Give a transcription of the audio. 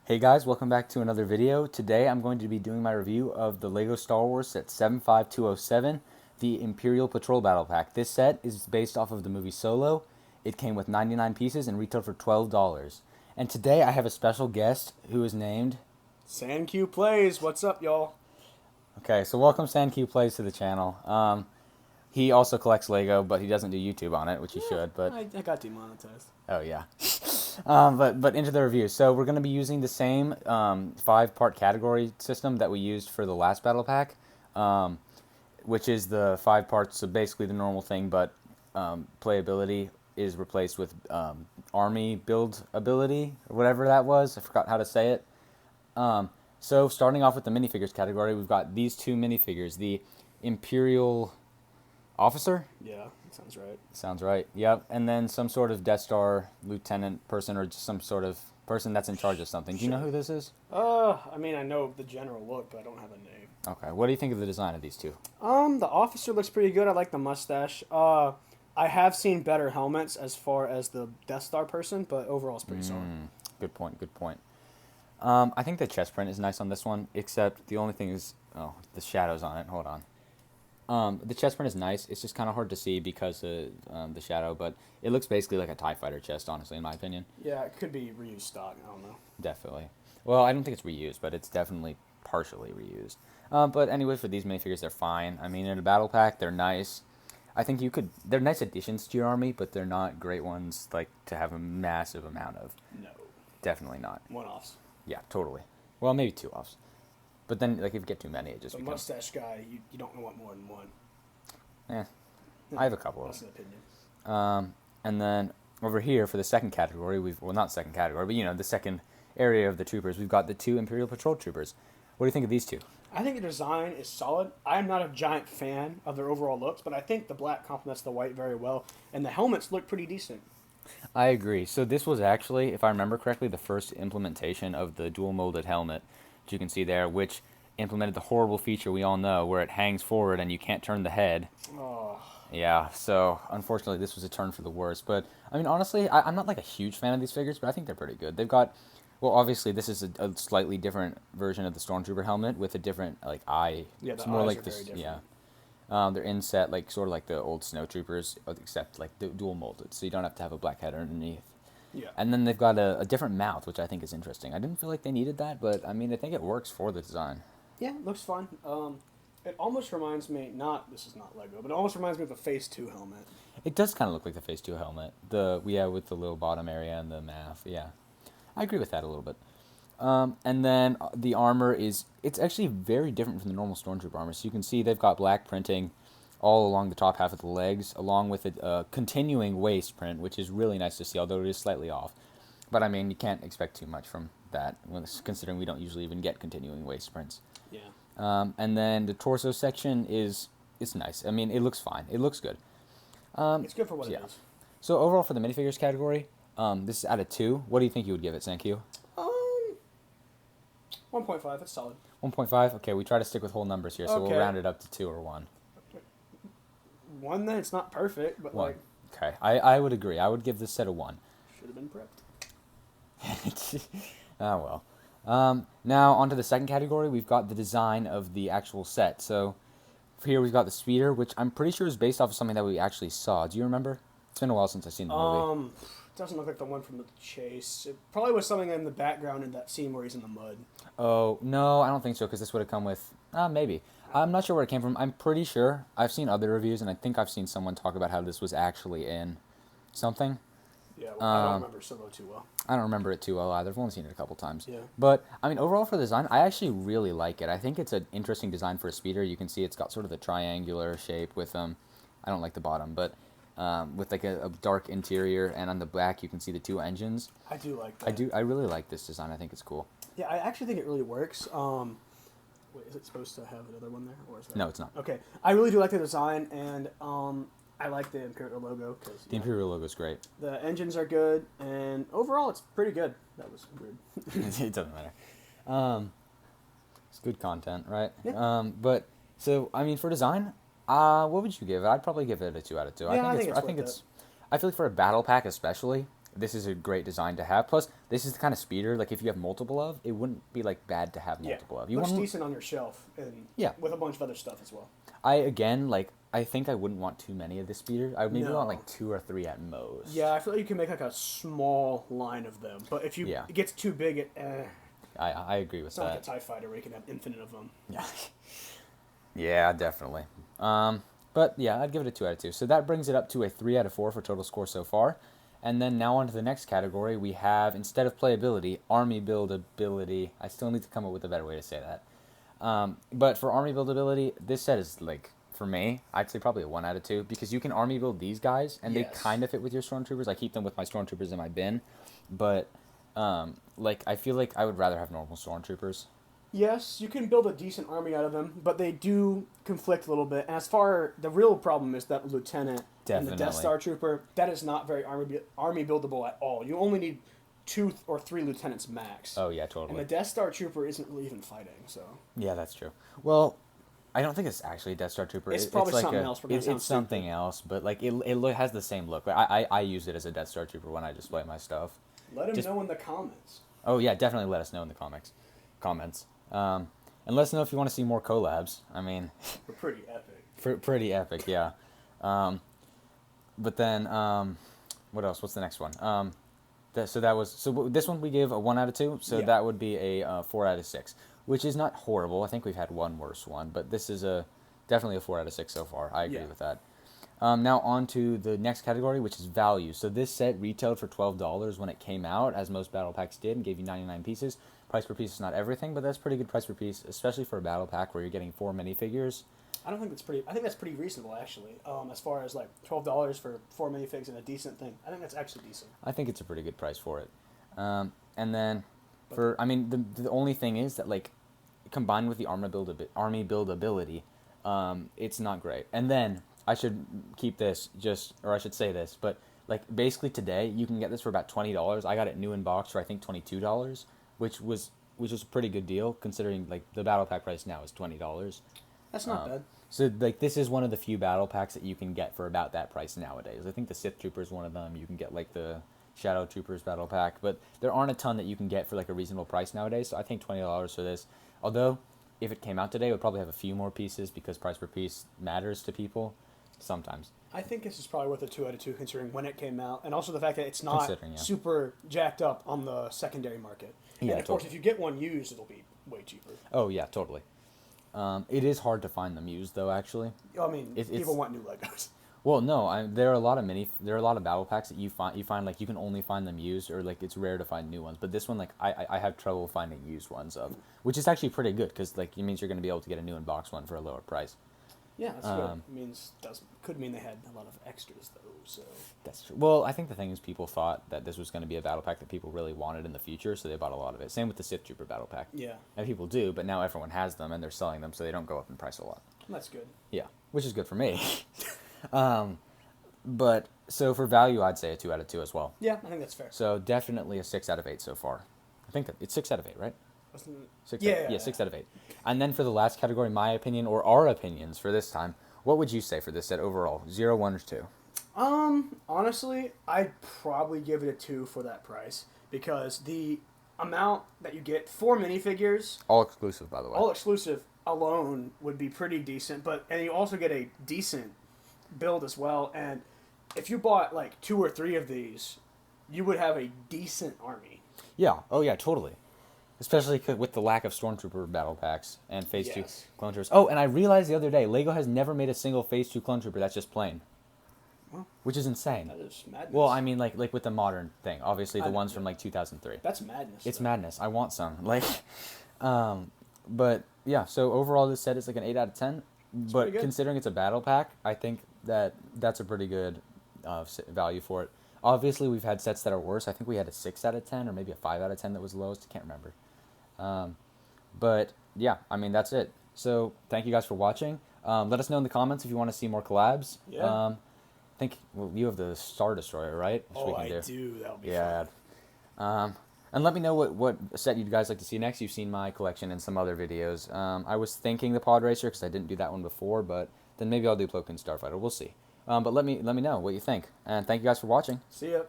Hey guys, welcome back to another video. Today I'm going to be doing my review of the LEGO Star Wars set 75207, the Imperial Patrol Battle Pack. This set is based off of the movie Solo. It came with 99 pieces and retailed for $12. And today I have a special guest who is named... SanQ Plays. What's up, y'all? Okay, so welcome SanQ Plays to the channel. He also collects LEGO, but he doesn't do YouTube on it, which he should, but... I got demonetized. Oh, yeah. But into the review. So we're going to be using the same 5-part category system that we used for the last battle pack, which is the 5 parts, so basically the normal thing, but playability is replaced with army build ability, or whatever that was. I forgot how to say it. So starting off with the minifigures category, we've got these 2 minifigures, the Imperial officer? Yeah, that sounds right. Sounds right. Yep. And then some sort of Death Star lieutenant person or just some sort of person that's in charge of something. Do you know who this is? I mean, I know the general look, but I don't have a name. Okay. What do you think of the design of these 2? The officer looks pretty good. I like the mustache. I have seen better helmets as far as the Death Star person, but overall it's pretty solid. Good point. Good point. I think the chest print is nice on this one, except the only thing is, the shadows on it. Hold on. The chest print is nice. It's just kind of hard to see because of the shadow, but it looks basically like a TIE fighter chest, honestly, in my opinion. Yeah, it could be reused stock. I don't know. Definitely. Well, I don't think it's reused, but it's definitely partially reused. But anyway, for these minifigures, they're fine. I mean, in a battle pack, they're nice. I think you could... They're nice additions to your army, but they're not great ones, like, to have a massive amount of. No. Definitely not. One-offs. Yeah, totally. Well, maybe 2-offs. But then, like, if you get too many, it just The becomes... mustache guy, you don't want more than one. I have a couple of That's an opinion. And then over here for the second category, well, not second category, but the second area of the troopers, we've got the 2 Imperial Patrol troopers. What do you think of these 2? I think the design is solid. I'm not a giant fan of their overall looks, but I think the black complements the white very well, and the helmets look pretty decent. I agree. So this was actually, if I remember correctly, the first implementation of the dual molded helmet, which you can see there, which implemented the horrible feature we all know where it hangs forward and you can't turn the head. Oh. Yeah, so unfortunately this was a turn for the worse. But, I mean, honestly, I'm not like a huge fan of these figures, but I think they're pretty good. They've got, well, obviously this is a slightly different version of the Stormtrooper helmet with a different, like, eye. Yeah, the it's more eyes like are this, very different. yeah. They're inset, like, sort of like the old Snowtroopers, except, like, dual molded, so you don't have to have a black head underneath. Yeah. And then they've got a different mouth, which I think is interesting. I didn't feel like they needed that, but, I mean, I think it works for the design. Yeah, looks fun. It almost reminds me, this is not Lego, but it almost reminds me of the Phase 2 helmet. It does kind of look like the Phase 2 helmet. With the little bottom area and the mouth, yeah. I agree with that a little bit. And then the armor it's actually very different from the normal Stormtrooper armor. So you can see they've got black printing all along the top half of the legs, along with a continuing waist print, which is really nice to see, although it is slightly off. But, I mean, you can't expect too much from that, considering we don't usually even get continuing waist prints. Yeah. And then the torso section it's nice. I mean, it looks fine. It looks good. It's good for what it is. So overall for the minifigures category, this is out of 2. What do you think you would give it, SanQ? 1.5. It's solid. 1.5? Okay, we try to stick with whole numbers here, so Okay. we'll round it up to 2 or 1. 1, then it's not perfect, but 1. like... Okay, I would agree. I would give this set a 1. Should have been prepped. Oh, well. Now, onto the second category, we've got the design of the actual set. So, here we've got the speeder, which I'm pretty sure is based off of something that we actually saw. Do you remember? It's been a while since I've seen the movie. Doesn't look like the one from the chase. It probably was something in the background in that scene where he's in the mud. Oh, no, I don't think so, because this would have come with... maybe. I'm not sure where it came from. I'm pretty sure. I've seen other reviews, and I think I've seen someone talk about how this was actually in something. Yeah, well, I don't remember Solo too well. I don't remember it too well either. I've only seen it a couple times. Yeah. But, I mean, overall for the design, I actually really like it. I think it's an interesting design for a speeder. You can see it's got sort of the triangular shape with, I don't like the bottom, but with like a dark interior, and on the back you can see the 2 engines. I do like that. I really like this design. I think it's cool. Yeah, I actually think it really works. Wait, is it supposed to have another one there? Or is that... No, it's not. Okay. I really do like the design, and I like the Imperial logo. The Imperial logo is great. The engines are good, and overall it's pretty good. That was weird. It doesn't matter. It's good content, right? Yeah. But, so, I mean, for design, what would you give it? I'd probably give it a 2 out of 2. Yeah, I think it's I feel like for a battle pack especially, this is a great design to have. Plus, this is the kind of speeder, like, if you have multiple of, it wouldn't be, like, bad to have multiple of. You Looks want decent on your shelf, and Yeah. with a bunch of other stuff as well. I think I wouldn't want too many of this speeder. I would maybe No. want, like, 2 or 3 at most. Yeah, I feel like you can make like a small line of them, but if it gets too big, I agree with it's not that. like a TIE fighter where you can have infinite of them. Yeah. Yeah, definitely. But yeah, I'd give it a 2 out of 2. So that brings it up to a 3 out of 4 for total score so far. And then now on to the next category, we have, instead of playability, army buildability. I still need to come up with a better way to say that. But for army buildability, this set is, like, for me, I'd say probably a 1 out of 2, because you can army build these guys, and they kind of fit with your stormtroopers. I keep them with my stormtroopers in my bin, but like, I feel like I would rather have normal stormtroopers. Yes, you can build a decent army out of them, but they do conflict a little bit. And as far the real problem is that lieutenant and the Death Star trooper, that is not very army buildable at all. You only need 2 or 3 lieutenants max. Oh yeah, totally. And the Death Star trooper isn't really even fighting, so. Yeah, that's true. Well, I don't think it's actually a Death Star trooper. It's probably like something else. It's something else, but like it has the same look. I use it as a Death Star trooper when I display my stuff. Let him know in the comments. Oh yeah, definitely let us know in the comments. And let us know if you want to see more collabs. I mean, we're pretty epic. Pretty epic, yeah. But then, what else? What's the next one? So this one we gave a 1 out of 2. So that would be a 4 out of 6, which is not horrible. I think we've had one worse one, but this is definitely a 4 out of 6 so far. I agree with that. Now on to the next category, which is value. So this set retailed for $12 when it came out, as most battle packs did, and gave you 99 pieces. Price per piece is not everything, but that's pretty good price per piece, especially for a battle pack where you're getting 4 minifigures. I think that's pretty reasonable, actually. As far as like $12 for 4 minifigs and a decent thing, I think that's actually decent. I think it's a pretty good price for it. And then the only thing is that, like, combined with the army buildability, it's not great. And then I should say this, but like basically today you can get this for about $20. I got it new in box for I think $22, which was a pretty good deal considering like the battle pack price now is $20. That's not bad. So like this is one of the few battle packs that you can get for about that price nowadays. I think the Sith Trooper is one of them. You can get like the Shadow Troopers battle pack, but there aren't a ton that you can get for like a reasonable price nowadays. So I think $20 for this. Although if it came out today, it would probably have a few more pieces because price per piece matters to people sometimes. I think this is probably worth a 2 out of 2 considering when it came out, and also the fact that it's not super jacked up on the secondary market. Yeah, and of course, if you get one used, it'll be way cheaper. Oh yeah, totally. It is hard to find them used though. Actually, I mean, people want new Legos. Well, no, there are a lot of battle packs that you find like you can only find them used, or like it's rare to find new ones. But this one, like I have trouble finding used ones of, which is actually pretty good because like it means you're going to be able to get a new in box one for a lower price. Yeah, that's good. It could mean they had a lot of extras though. So that's true. Well, I think the thing is people thought that this was going to be a battle pack that people really wanted in the future, so they bought a lot of it. Same with the Sith Trooper battle pack. Yeah. And people do, but now everyone has them and they're selling them, so they don't go up in price a lot. That's good. Yeah, which is good for me. But so for value, I'd say a 2 out of 2 as well. Yeah, I think that's fair. So definitely a 6 out of 8 so far. I think that it's 6 out of 8, right? 6 out of 8. And then for the last category, my opinion or our opinions for this time, what would you say for this set overall? 0, 1, or 2? Honestly, I'd probably give it a 2 for that price because the amount that you get, 4 minifigures, all exclusive, by the way. All exclusive alone would be pretty decent, and you also get a decent build as well. And if you bought like 2 or 3 of these, you would have a decent army. Yeah. Oh yeah, totally. Especially with the lack of Stormtrooper battle packs and Phase 2 clone troopers. Oh, and I realized the other day, LEGO has never made a single Phase 2 clone trooper that's just plain. Well, which is insane. That is madness. Well, I mean, like with the modern thing. Obviously, the ones from like 2003. That's madness. It's madness. I want some. Like, but yeah. So overall, this set is like an 8 out of 10. It's but considering it's a battle pack, I think that's a pretty good value for it. Obviously, we've had sets that are worse. I think we had a 6 out of 10 or maybe a 5 out of 10 that was the lowest. I can't remember. But yeah, I mean, that's it. So thank you guys for watching. Let us know in the comments if you want to see more collabs. Yeah. I think you have the Star Destroyer, right? Which I do. That'll be fun. And let me know what set you'd guys like to see next. You've seen my collection and some other videos. I was thinking the Pod Racer because I didn't do that one before, but then maybe I'll do Plokin Starfighter. We'll see. But let me know what you think. And thank you guys for watching. See ya.